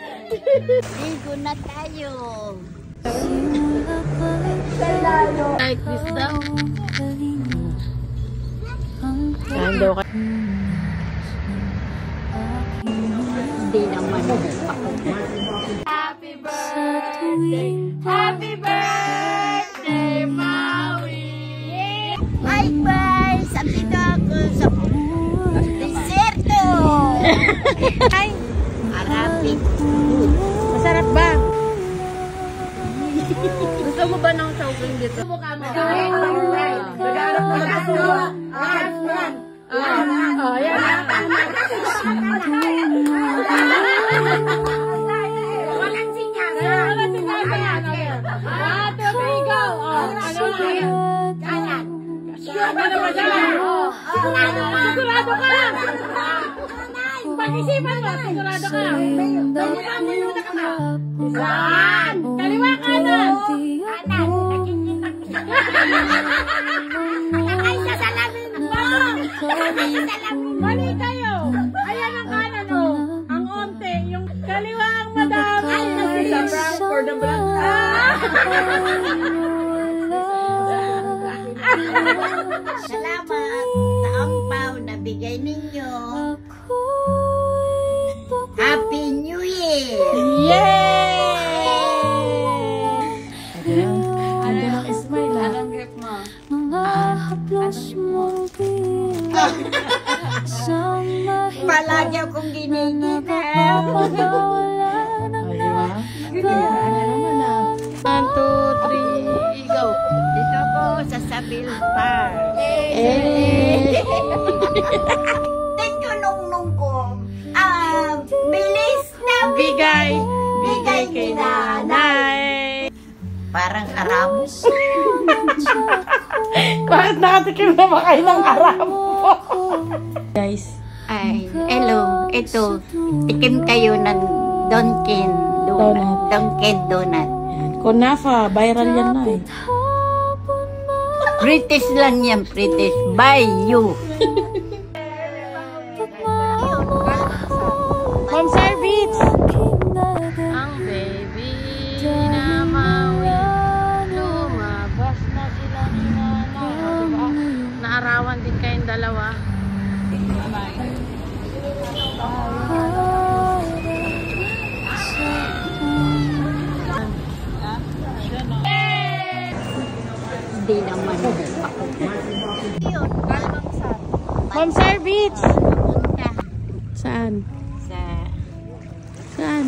Ligo na tayo. Like this daw. Kain daw ka. Hindi naman ako. Happy birthday! Happy birthday, Maui! Bye bye! Sabi na ako sa deserto! Ay! Arabic. Masarap ba? Gusto mo ba ng shopping dito? Mukha mo. Naghanap mo na ito. Yan. Walang sinyasa! Walang sinyasa. Ate, ikaw. Ano yan? Kanan! Sigurado ka! Pag-isipan mo, sigurado ka. Mukha mo yun na ka. Saan? Kaliwa kanan. Kanan! Nakikita ko siya. Ay, sa salamin mo! Ay, sa salamin mo! Mali kayo. Ayan ang kanan o. Ang onte. Yung kaliwa ang madami. Ay, sa brown for the black. Salamat sa ampaw na bigay ninyo. Happy New Year! Yay! Ano ang smile? Anong grip mo? Palagi akong giniginaw. One, two, three, go! Dito ako sa Sabil Park. Thank you, nung ko. Bilis na Bigay kay nanay. parang Arabos. Bakit nakatikim na ba kayo ng Arabo? Guys. Ay, hello. Ito, tikim kayo ng Dunkin Donut. Dunkin Donut. Kunafa, viral yan na eh. British lang yan, British. By you. Mom service! Ang baby na Maui, lumabas na sila ni nanay. Diba? Naarawan din kayong dalawa. Hindi naman ako. Mom service! Pupunta Saan? sa Saan?